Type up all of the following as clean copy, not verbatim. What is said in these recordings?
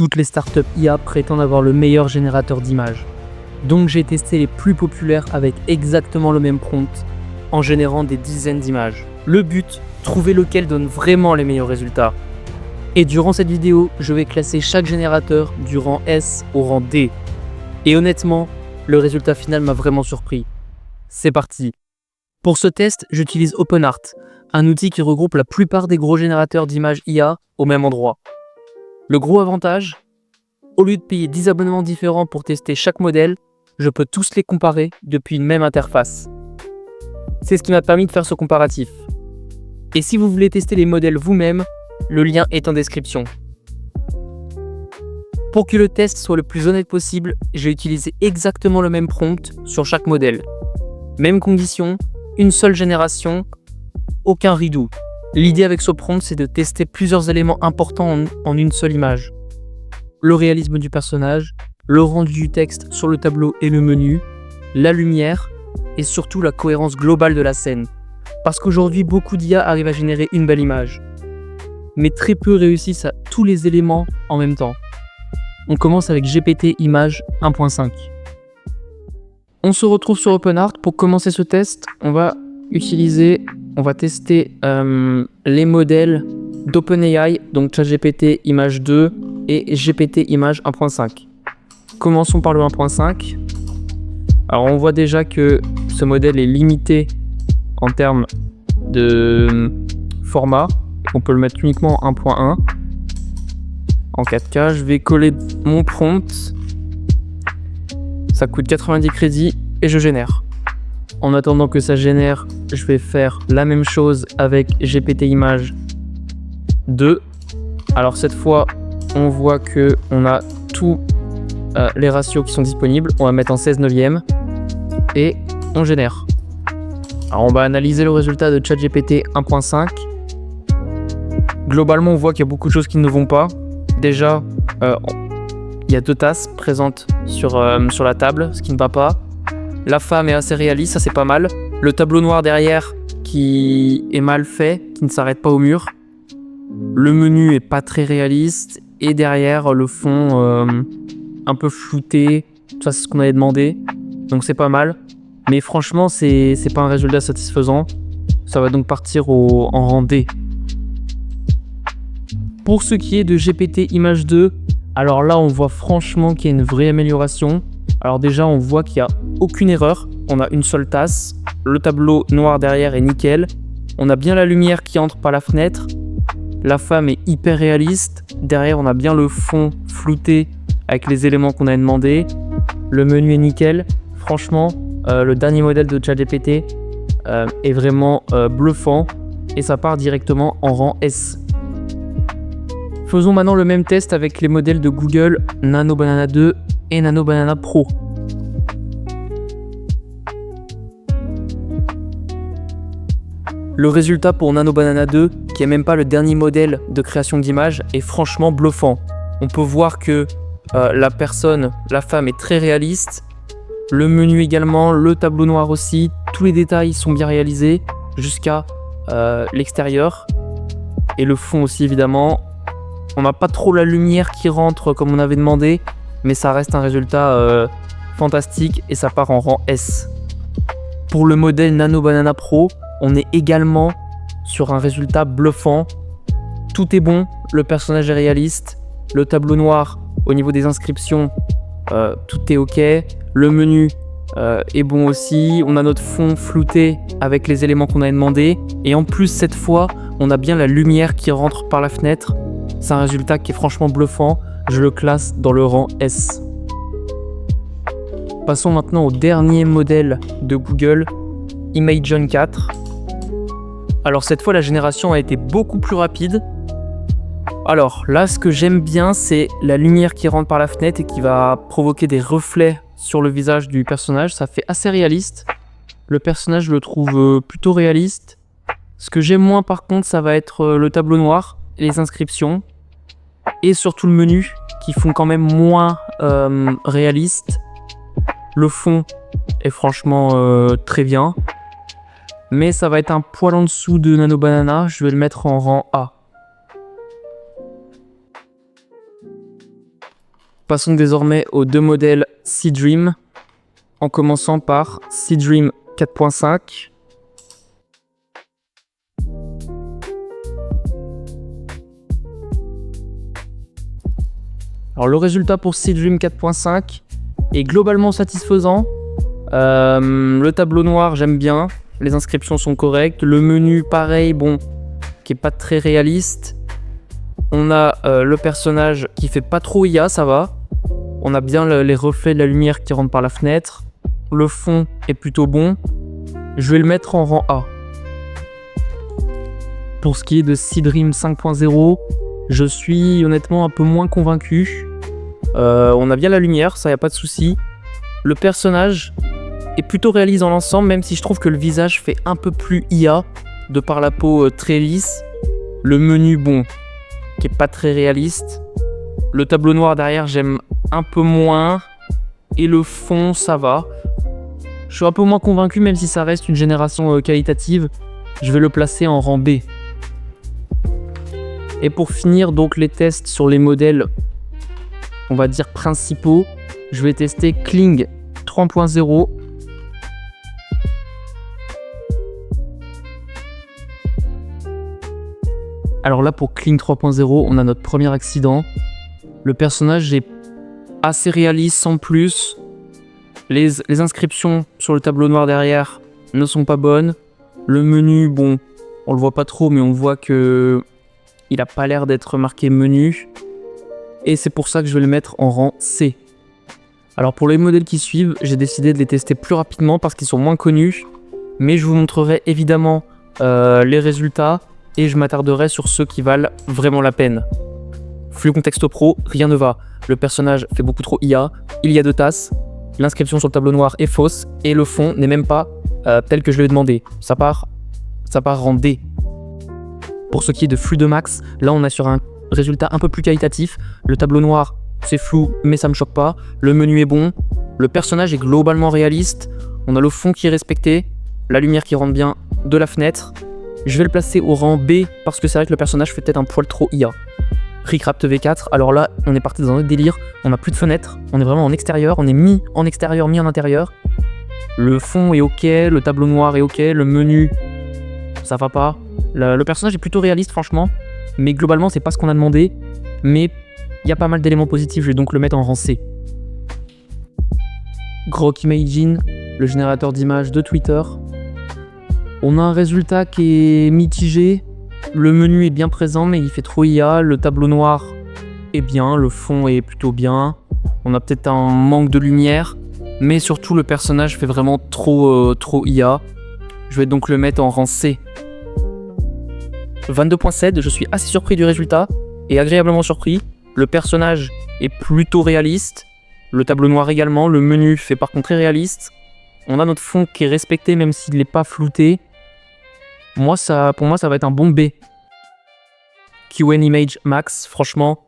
Toutes les startups IA prétendent avoir le meilleur générateur d'images. Donc j'ai testé les plus populaires avec exactement le même prompt, en générant des dizaines d'images. Le but, trouver lequel donne vraiment les meilleurs résultats. Et durant cette vidéo, je vais classer chaque générateur du rang S au rang D. Et honnêtement, le résultat final m'a vraiment surpris. C'est parti. Pour ce test, j'utilise OpenArt, un outil qui regroupe la plupart des gros générateurs d'images IA au même endroit. Le gros avantage, au lieu de payer 10 abonnements différents pour tester chaque modèle, je peux tous les comparer depuis une même interface. C'est ce qui m'a permis de faire ce comparatif. Et si vous voulez tester les modèles vous-même, le lien est en description. Pour que le test soit le plus honnête possible, j'ai utilisé exactement le même prompt sur chaque modèle. Même condition, une seule génération, aucun redo. L'idée avec ce prompt, c'est de tester plusieurs éléments importants en une seule image. Le réalisme du personnage, le rendu du texte sur le tableau et le menu, la lumière et surtout la cohérence globale de la scène. Parce qu'aujourd'hui, beaucoup d'IA arrivent à générer une belle image. Mais très peu réussissent à tous les éléments en même temps. On commence avec GPT Image 1.5. On se retrouve sur OpenArt. Pour commencer ce test, on va tester les modèles d'OpenAI, donc ChatGPT Image 2 et GPT Image 1.5. Commençons par le 1.5. Alors on voit déjà que ce modèle est limité en termes de format. On peut le mettre uniquement en 1.1 en 4K. Je vais coller mon prompt. Ça coûte 90 crédits et je génère. En attendant que ça génère, je vais faire la même chose avec GPT Image 2. Alors cette fois, on voit que on a tous les ratios qui sont disponibles. On va mettre en 16/9 et on génère. Alors on va analyser le résultat de ChatGPT 1.5. Globalement, on voit qu'il y a beaucoup de choses qui ne vont pas. Déjà, il y a 2 tasses présentes sur la table, ce qui ne va pas. La femme est assez réaliste, ça c'est pas mal. Le tableau noir derrière qui est mal fait, qui ne s'arrête pas au mur. Le menu est pas très réaliste. Et derrière, le fond un peu flouté. Ça c'est ce qu'on avait demandé. Donc c'est pas mal. Mais franchement, c'est pas un résultat satisfaisant. Ça va donc partir en rang D. Pour ce qui est de GPT Image 2, alors là on voit franchement qu'il y a une vraie amélioration. Alors déjà on voit qu'il n'y a aucune erreur, on a une seule tasse, le tableau noir derrière est nickel, on a bien la lumière qui entre par la fenêtre, la femme est hyper réaliste, derrière on a bien le fond flouté avec les éléments qu'on a demandé, le menu est nickel, franchement le dernier modèle de ChatGPT est vraiment bluffant et ça part directement en rang S. Faisons maintenant le même test avec les modèles de Google Nano Banana 2 et Nano Banana Pro. Le résultat pour Nano Banana 2, qui est même pas le dernier modèle de création d'images, est franchement bluffant. On peut voir que la femme est très réaliste, le menu également, le tableau noir aussi, tous les détails sont bien réalisés jusqu'à l'extérieur et le fond aussi évidemment. On n'a pas trop la lumière qui rentre comme on avait demandé, mais ça reste un résultat fantastique et ça part en rang S. Pour le modèle Nano Banana Pro, on est également sur un résultat bluffant. Tout est bon, le personnage est réaliste, le tableau noir au niveau des inscriptions, tout est ok, le menu est bon aussi, on a notre fond flouté avec les éléments qu'on avait demandé, et en plus cette fois, on a bien la lumière qui rentre par la fenêtre. C'est un résultat qui est franchement bluffant, je le classe dans le rang S. Passons maintenant au dernier modèle de Google, Imagen 4. Alors cette fois la génération a été beaucoup plus rapide. Alors là ce que j'aime bien c'est la lumière qui rentre par la fenêtre et qui va provoquer des reflets sur le visage du personnage, ça fait assez réaliste. Le personnage je le trouve plutôt réaliste. Ce que j'aime moins par contre ça va être le tableau noir, les inscriptions et surtout le menu qui font quand même moins réaliste. Le fond est franchement très bien, mais ça va être un poil en dessous de Nano Banana, je vais le mettre en rang A. Passons désormais aux deux modèles Seedream, en commençant par Seedream 4.5. Alors le résultat pour Seedream 4.5 est globalement satisfaisant. Le tableau noir, j'aime bien. Les inscriptions sont correctes. Le menu, pareil, bon, qui est pas très réaliste. On a le personnage qui fait pas trop IA, ça va. On a bien les reflets de la lumière qui rentrent par la fenêtre. Le fond est plutôt bon. Je vais le mettre en rang A. Pour ce qui est de Seedream 5.0, je suis honnêtement un peu moins convaincu. On a bien la lumière, ça y a pas de souci. Le personnage est plutôt réaliste dans l'ensemble, même si je trouve que le visage fait un peu plus IA, de par la peau très lisse. Le menu, bon, qui est pas très réaliste. Le tableau noir derrière, j'aime un peu moins. Et le fond, ça va. Je suis un peu moins convaincu, même si ça reste une génération qualitative. Je vais le placer en rang B. Et pour finir donc les tests sur les modèles, on va dire principaux, je vais tester Kling 3.0. Alors là pour Kling 3.0, on a notre premier accident. Le personnage est assez réaliste sans plus. Les inscriptions sur le tableau noir derrière ne sont pas bonnes. Le menu, bon, on le voit pas trop, mais on voit que il a pas l'air d'être marqué menu. Et c'est pour ça que je vais le mettre en rang C. Alors pour les modèles qui suivent, j'ai décidé de les tester plus rapidement parce qu'ils sont moins connus. Mais je vous montrerai évidemment les résultats et je m'attarderai sur ceux qui valent vraiment la peine. Flux Contexto Pro, rien ne va. Le personnage fait beaucoup trop IA, il y a 2 tasses, l'inscription sur le tableau noir est fausse et le fond n'est même pas tel que je lui ai demandé. Ça part rang D. Pour ce qui est de Flux de Max, là on est sur un résultat un peu plus qualitatif. Le tableau noir c'est flou mais ça me choque pas. Le menu est bon, le personnage est globalement réaliste. On a le fond qui est respecté, la lumière qui rentre bien de la fenêtre. Je vais le placer au rang B parce que c'est vrai que le personnage fait peut-être un poil trop IA. Recraft V4, alors là on est parti dans un autre délire. On n'a plus de fenêtre, on est vraiment en extérieur. On est mi en extérieur, mi en intérieur. Le fond est ok, le tableau noir est ok, le menu ça va pas. Le personnage est plutôt réaliste franchement, mais globalement c'est pas ce qu'on a demandé. Mais il y a pas mal d'éléments positifs, je vais donc le mettre en rang C. Grok Imagine, le générateur d'images de Twitter. On a un résultat qui est mitigé. Le menu est bien présent mais il fait trop IA. Le tableau noir est bien, le fond est plutôt bien. On a peut-être un manque de lumière, mais surtout le personnage fait vraiment trop IA. Je vais donc le mettre en rang C. 22.7, je suis assez surpris du résultat et agréablement surpris. Le personnage est plutôt réaliste, le tableau noir également, le menu fait par contre très réaliste. On a notre fond qui est respecté même s'il n'est pas flouté. Pour moi ça va être un bon B. QN Image Max, franchement,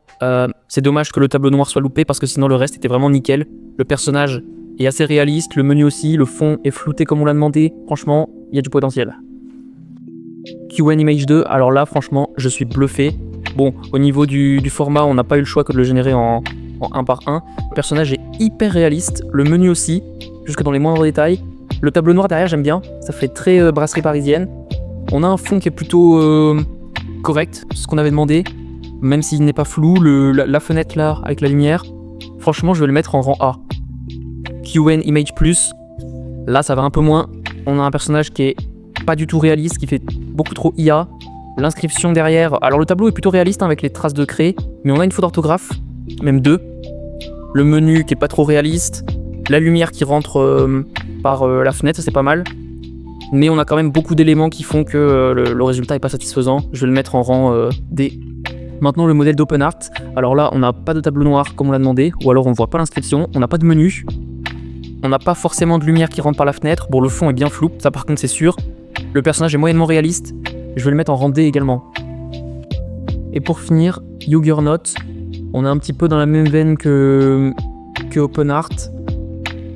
c'est dommage que le tableau noir soit loupé parce que sinon le reste était vraiment nickel. Le personnage est assez réaliste, le menu aussi, le fond est flouté comme on l'a demandé. Franchement, il y a du potentiel. QN Image 2, alors là franchement je suis bluffé. Bon, au niveau du format, on n'a pas eu le choix que de le générer en 1 par 1. Le personnage est hyper réaliste, le menu aussi, jusque dans les moindres détails. Le tableau noir derrière j'aime bien, ça fait très brasserie parisienne. On a un fond qui est plutôt correct, ce qu'on avait demandé, même s'il n'est pas flou. La fenêtre là avec la lumière, franchement je vais le mettre en rang A. QN Image Plus, là ça va un peu moins. On a un personnage qui est pas du tout réaliste, qui fait beaucoup trop IA. L'inscription derrière, alors le tableau est plutôt réaliste avec les traces de craie, mais on a une faute d'orthographe, même 2. Le menu qui est pas trop réaliste, la lumière qui rentre par la fenêtre, c'est pas mal. Mais on a quand même beaucoup d'éléments qui font que le résultat est pas satisfaisant. Je vais le mettre en rang D. Maintenant le modèle d'OpenArt, alors là on n'a pas de tableau noir comme on l'a demandé, ou alors on voit pas l'inscription, on n'a pas de menu. On n'a pas forcément de lumière qui rentre par la fenêtre, bon le fond est bien flou, ça par contre c'est sûr. Le personnage est moyennement réaliste, je vais le mettre en rang D également. Et pour finir, Juggernaut, on est un petit peu dans la même veine que OpenArt.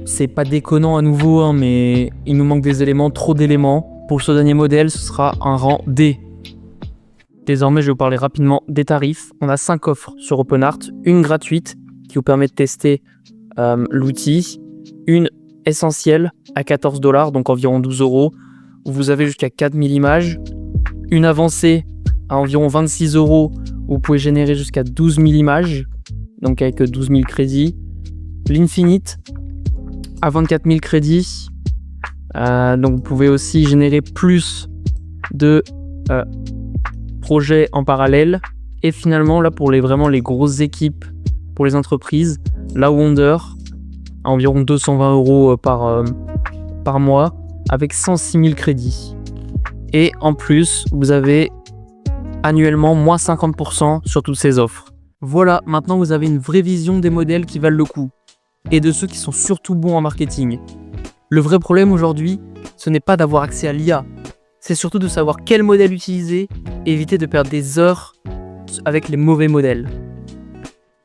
C'est pas déconnant à nouveau, hein, mais il nous manque des éléments, trop d'éléments. Pour ce dernier modèle, ce sera un rang D. Désormais, je vais vous parler rapidement des tarifs. On a 5 offres sur OpenArt, une gratuite qui vous permet de tester l'outil. Une essentielle à 14 $, donc environ 12 €, où vous avez jusqu'à 4000 images. Une avancée à environ 26 €, où vous pouvez générer jusqu'à 12 000 images, donc avec 12 000 crédits. L'Infinite à 24 000 crédits, donc vous pouvez aussi générer plus de projets en parallèle. Et finalement, là pour vraiment les grosses équipes, pour les entreprises, la Wonder à environ 220 € par mois, avec 106 000 crédits. Et en plus, vous avez annuellement moins 50% sur toutes ces offres. Voilà, maintenant vous avez une vraie vision des modèles qui valent le coup et de ceux qui sont surtout bons en marketing. Le vrai problème aujourd'hui, ce n'est pas d'avoir accès à l'IA, c'est surtout de savoir quel modèle utiliser et éviter de perdre des heures avec les mauvais modèles.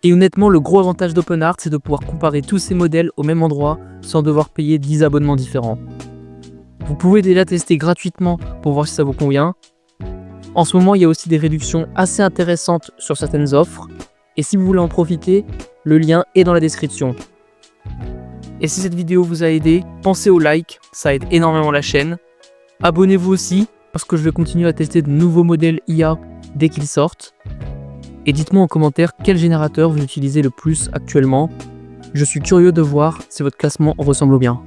Et honnêtement, le gros avantage d'OpenArt, c'est de pouvoir comparer tous ces modèles au même endroit sans devoir payer 10 abonnements différents. Vous pouvez déjà tester gratuitement pour voir si ça vous convient. En ce moment, il y a aussi des réductions assez intéressantes sur certaines offres. Et si vous voulez en profiter, le lien est dans la description. Et si cette vidéo vous a aidé, pensez au like, ça aide énormément la chaîne. Abonnez-vous aussi, parce que je vais continuer à tester de nouveaux modèles IA dès qu'ils sortent. Et dites-moi en commentaire quel générateur vous utilisez le plus actuellement. Je suis curieux de voir si votre classement ressemble au mien.